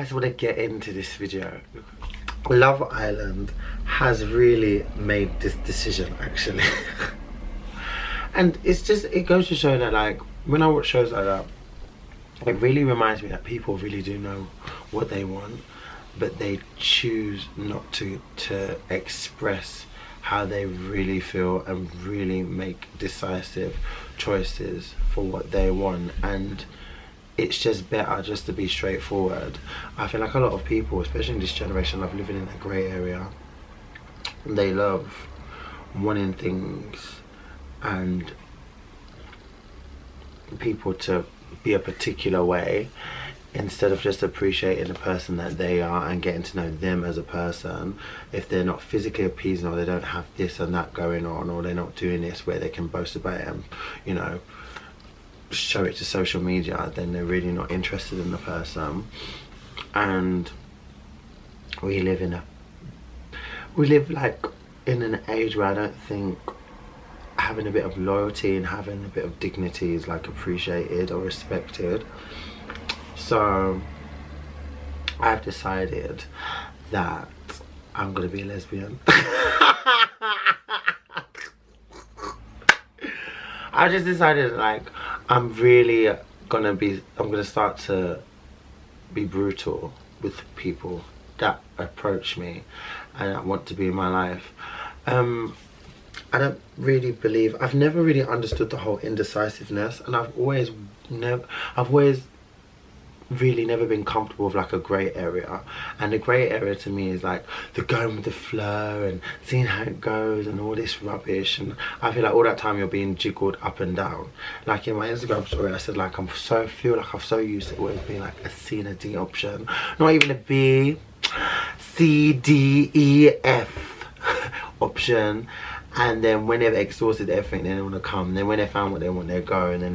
I just want to get into this video. Love Island has really made this decision, actually. And it's just, it goes to show that, like, when I watch shows like that, it really reminds me that people really do know what they want, but they choose not to express how they really feel and really make decisive choices for what they want. And it's just better just to be straightforward. I feel like a lot of people, especially in this generation, love living in a grey area. They love wanting things and people to be a particular way, instead of just appreciating the person that they are and getting to know them as a person. If they're not physically appeasing, or they don't have this and that going on, or they're not doing this where they can boast about it and, you know, show it to social media, then they're really not interested in the person. And we live like in an age where I don't think having a bit of loyalty and having a bit of dignity is like appreciated or respected. So I've decided that I'm gonna be a lesbian. I just decided, like, I'm gonna start to be brutal with people that approach me and that want to be in my life. I don't really believe, I've never really understood the whole indecisiveness, and I've always really never been comfortable with like a grey area. And the grey area to me is like the going with the flow and seeing how it goes and all this rubbish. And I feel like all that time you're being jiggled up and down. Like in my Instagram story I said, like, feel like I'm so used to always being like a C and a D option, not even a B, C, D, E, F option. And then when they've exhausted everything, then they want to come. And then when they found what they want, they'll go. And then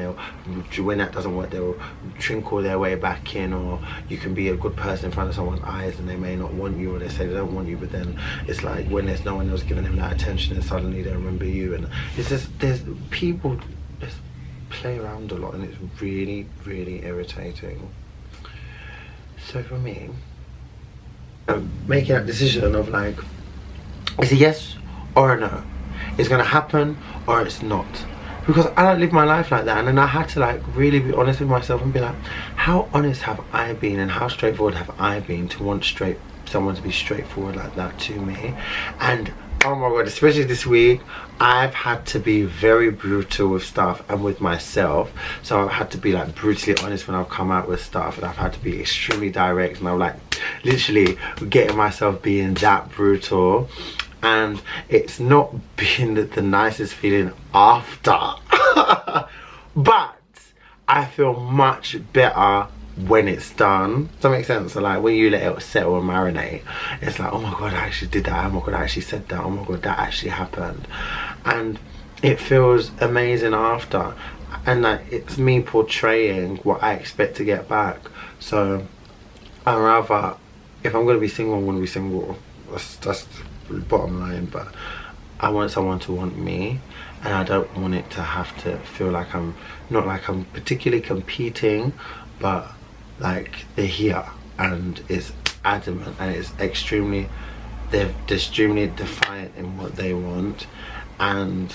when that doesn't work, they'll trinkle their way back in. Or you can be a good person in front of someone's eyes and they may not want you, or they say they don't want you, but then it's like when there's no one else giving them that attention, and suddenly they remember you. And it's just, there's people just play around a lot, and it's really, really irritating. So for me, I'm making that decision of like, is a yes or a no? It's gonna happen or it's not, because I don't live my life like that. And then I had to like really be honest with myself and be like, how honest have I been and how straightforward have I been to want someone to be straightforward like that to me? And oh my god, especially this week, I've had to be very brutal with stuff and with myself. So I've had to be like brutally honest when I've come out with stuff, and I've had to be extremely direct, and I'm like literally getting myself being that brutal. And it's not been the nicest feeling after. But I feel much better when it's done. Does that make sense? So like when you let it settle and marinate, it's like, oh my god, I actually did that. Oh my god, I actually said that. Oh my god, that actually happened. And it feels amazing after. And like it's me portraying what I expect to get back. So I'd rather, if I'm going to be single, I'm going to be single. That's bottom line. But I want someone to want me, and I don't want it to have to feel like I'm not like I'm particularly competing, but like they're here and it's adamant and it's extremely, they're extremely defiant in what they want, and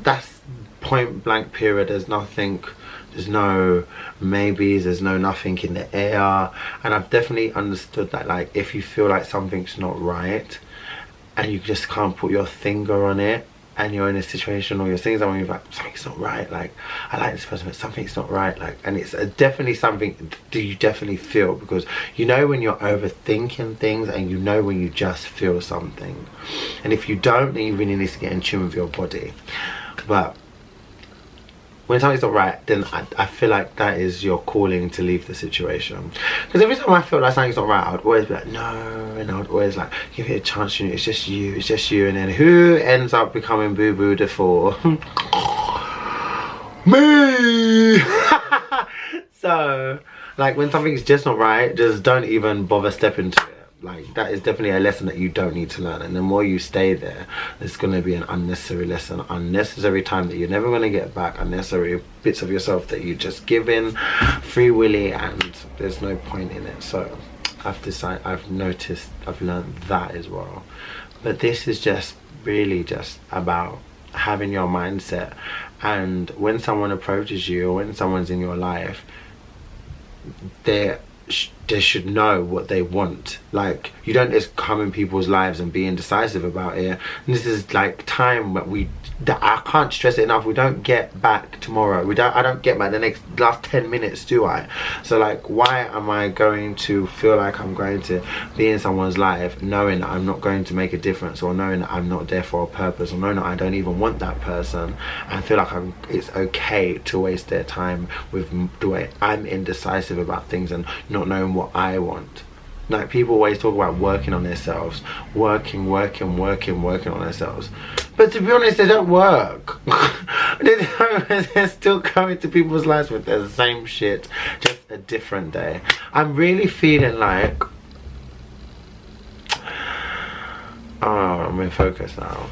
that's point blank period. There's nothing, there's no maybes, there's no nothing in the air. And I've definitely understood that, like, if you feel like something's not right and you just can't put your finger on it, and you're in a situation or you're seeing someone, you're like, something's not right, like, I like this person but something's not right, like, and it's definitely something that you definitely feel, because you know when you're overthinking things, and you know when you just feel something. And if you don't, then you really need to get in tune with your body. But when something's not right, then I feel like that is your calling to leave the situation. Because every time I feel like something's not right, I would always be like, no, and I would always like, give it a chance, you know, it's just you, it's just you. And then who ends up becoming boo-boo the four? Me! So, like, when something's just not right, just don't even bother stepping to it. Like, that is definitely a lesson that you don't need to learn, and the more you stay there, it's going to be an unnecessary lesson, unnecessary time that you're never going to get back, unnecessary bits of yourself that you just give in free willy, and there's no point in it. So I've noticed, I've learned that as well. But this is just really just about having your mindset, and when someone approaches you or when someone's in your life, they should know what they want. Like, you don't just come in people's lives and be indecisive about it. And this is like time that I can't stress it enough, we don't get back tomorrow. I don't get back the last 10 minutes, do I? So like, why am I going to feel like I'm going to be in someone's life knowing that I'm not going to make a difference, or knowing that I'm not there for a purpose, or knowing that I don't even want that person, and feel like it's okay to waste their time with the way I'm indecisive about things and not knowing what I want. Like, people always talk about working on themselves, working on themselves, but to be honest, they don't work. They're still going to people's lives with the same shit, just a different day. I'm really feeling like, oh, I'm in focus now.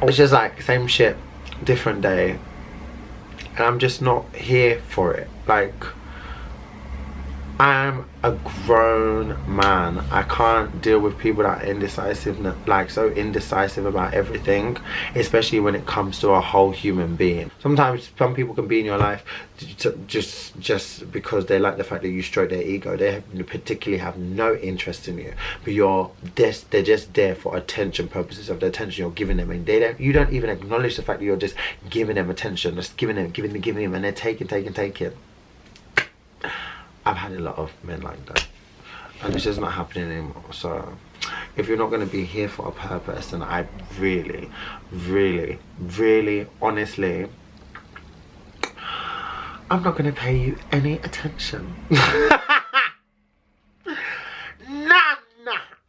It's just like same shit, different day, and I'm just not here for it. Like, I'm a grown man. I can't deal with people that are indecisive, like so indecisive about everything, especially when it comes to a whole human being. Sometimes some people can be in your life just because they like the fact that you stroke their ego. They particularly have no interest in you, but they're just there for attention purposes, of the attention you're giving them, and you don't even acknowledge the fact that you're just giving them attention, just giving them, and they're taking. I've had a lot of men like that, and it's just not happening anymore. So if you're not going to be here for a purpose, then I really, honestly, I'm not going to pay you any attention. None,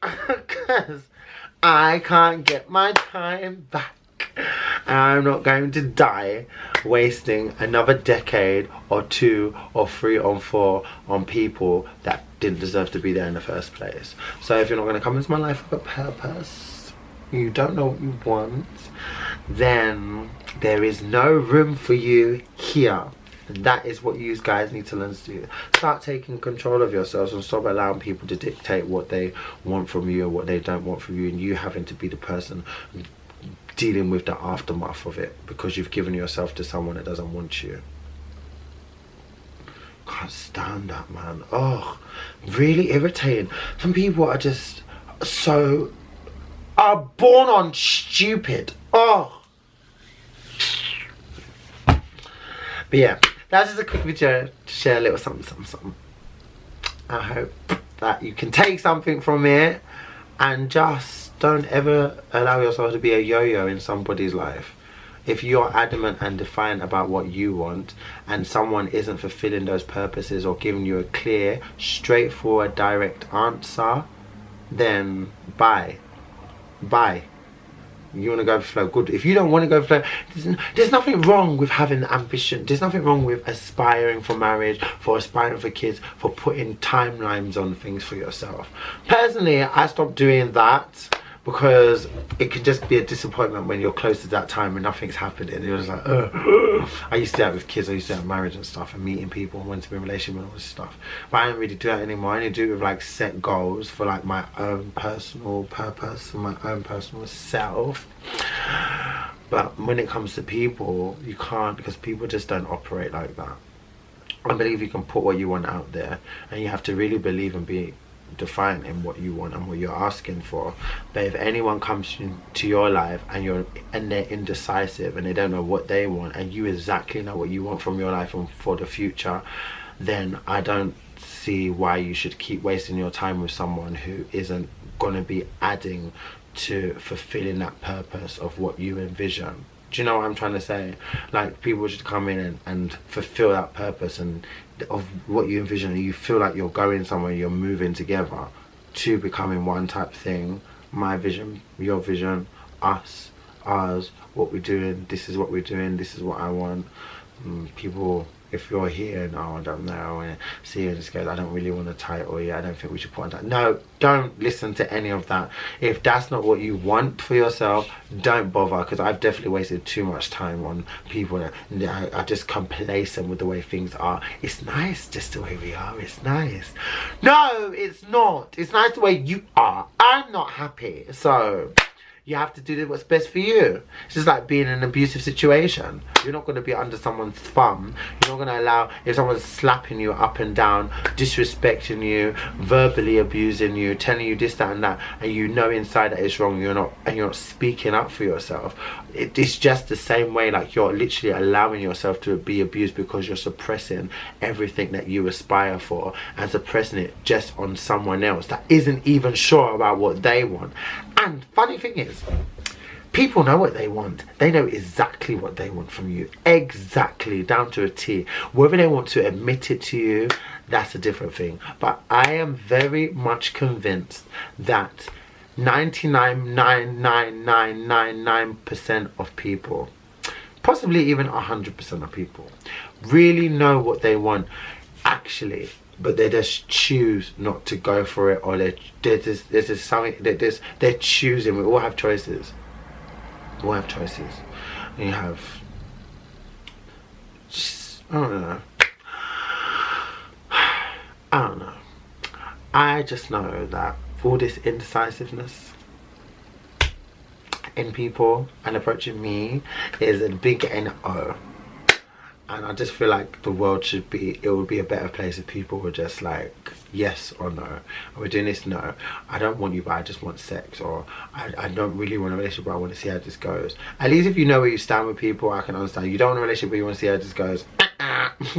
because I can't get my time back. I'm not going to die wasting another decade or 2 or 3 or 4 on people that didn't deserve to be there in the first place. So if you're not going to come into my life with a purpose, you don't know what you want, then there is no room for you here. And that is what you guys need to learn to do. Start taking control of yourselves and stop allowing people to dictate what they want from you or what they don't want from you, and you having to be the person dealing with the aftermath of it because you've given yourself to someone that doesn't want you. Can't stand that, man. Oh, really irritating. Some people are just are born on stupid. Oh. But yeah, that's just a quick video to share a little something. I hope that you can take something from it, and just don't ever allow yourself to be a yo-yo in somebody's life. If you're adamant and defiant about what you want, and someone isn't fulfilling those purposes or giving you a clear, straightforward, direct answer, then bye. You want to go with flow, good. If you don't want to go with flow, there's nothing wrong with having ambition. There's nothing wrong with aspiring for marriage, for aspiring for kids, for putting timelines on things for yourself. Personally, I stopped doing that because it can just be a disappointment when you're close to that time and nothing's happening. You're just like, ugh. I used to do that with kids. I used to have marriage and stuff, and meeting people and wanting to be in a relationship and all this stuff. But I don't really do that anymore. I only do it with like set goals for like my own personal purpose and my own personal self. But when it comes to people, you can't, because people just don't operate like that. I believe you can put what you want out there, and you have to really believe and be defiant in what you want and what you're asking for. But if anyone comes to your life and they're indecisive and they don't know what they want, and you exactly know what you want from your life and for the future, then I don't see why you should keep wasting your time with someone who isn't gonna be adding to fulfilling that purpose of what you envision. Do you know what I'm trying to say? Like, people should come in and fulfill that purpose and of what you envision, and you feel like you're going somewhere, you're moving together to becoming one type thing. My vision, your vision, ours, what we're doing, this is what we're doing, this is what I want. People if you're here and I don't know, I want to see you and just goes, I don't really want a title, yeah, I don't think we should put on that. No, don't listen to any of that. If that's not what you want for yourself, don't bother, because I've definitely wasted too much time on people that are just complacent with the way things are. It's nice just the way we are, it's nice. No, it's not. It's nice the way you are. I'm not happy, so you have to do what's best for you. It's just like being in an abusive situation. You're not going to be under someone's thumb. You're not going to allow, if someone's slapping you up and down, disrespecting you, verbally abusing you, telling you this, that and that, and you know inside that it's wrong, you're not speaking up for yourself. It's just the same way, like you're literally allowing yourself to be abused because you're suppressing everything that you aspire for and suppressing it just on someone else that isn't even sure about what they want. And funny thing is, people know what they want. They know exactly what they want from you. Exactly, down to a T. Whether they want to admit it to you, that's a different thing. But I am very much convinced that 99.99999% of people, possibly even 100% of people, really know what they want actually, but they just choose not to go for it, or there's something that they're choosing. We all have choices. We all have choices. And you have, just, I don't know. I just know that all this indecisiveness in people and approaching me is a big NO. And I just feel like the world should be, it would be a better place if people were just like, yes or no. Are we doing this? No. I don't want you, but I just want sex. Or I don't really want a relationship, but I want to see how this goes. At least if you know where you stand with people, I can understand. You don't want a relationship, but you want to see how this goes.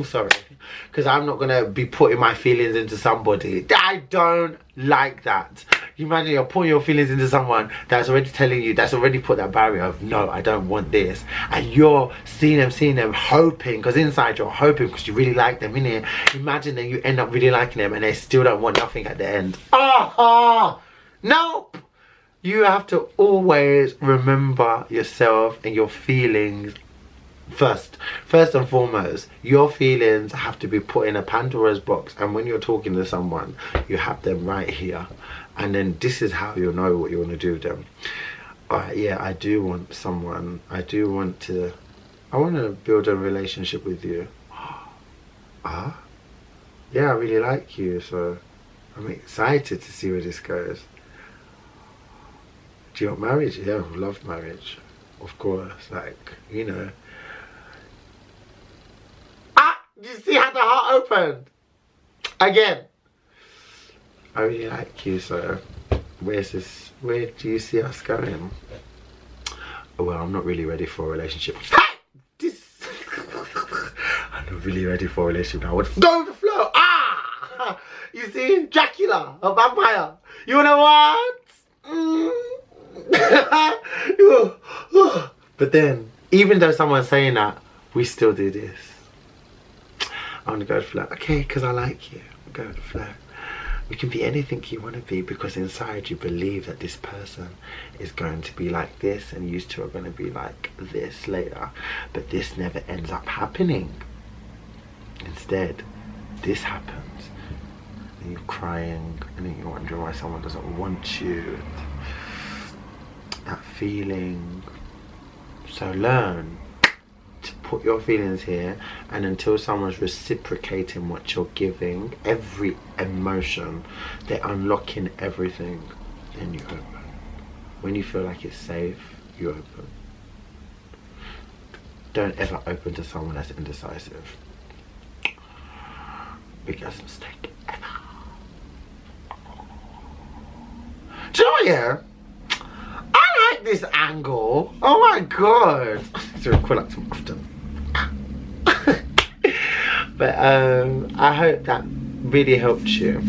Sorry. Because I'm not going to be putting my feelings into somebody. I don't like that. You imagine you're putting your feelings into someone that's already telling you, that's already put that barrier of, no, I don't want this. And you're seeing them, hoping, because inside you're hoping because you really like them, innit? Imagine that you end up really liking them and they still don't want nothing at the end. Nope. You have to always remember yourself and your feelings first and foremost. Your feelings have to be put in a Pandora's box, and when you're talking to someone, you have them right here, and then this is how you'll know what you want to do with them. Yeah, I do want someone, I want to build a relationship with you. Yeah, I really like you, so I'm excited to see where this goes. Do you want marriage? Yeah, I love marriage, of course. Like, you know. You see how the heart opened? Again. I really like you, so where do you see us going? Well, I'm not really ready for a relationship. I'm not really ready for a relationship now. Go with the flow. You see? Dracula, a vampire. You wanna what? But then, even though someone's saying that, we still do this. I want to go with the flow. Okay, because I like you. I'll go with the flow. We can be anything you want to be, because inside you believe that this person is going to be like this and you two are going to be like this later. But this never ends up happening. Instead, this happens. And you're crying and then you're wondering why someone doesn't want you. That feeling. So learn to put your feelings here, and until someone's reciprocating what you're giving, every emotion, they're unlocking everything, then you open. When you feel like it's safe, you open. Don't ever open to someone that's indecisive. Biggest mistake ever. Do you know what, yeah? I like this angle. Oh my god. So I quite like to often. But I hope that really helped you. I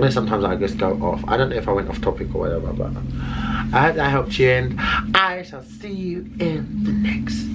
know sometimes I just go off. I don't know if I went off topic or whatever, but I hope that helped you, and I shall see you in the next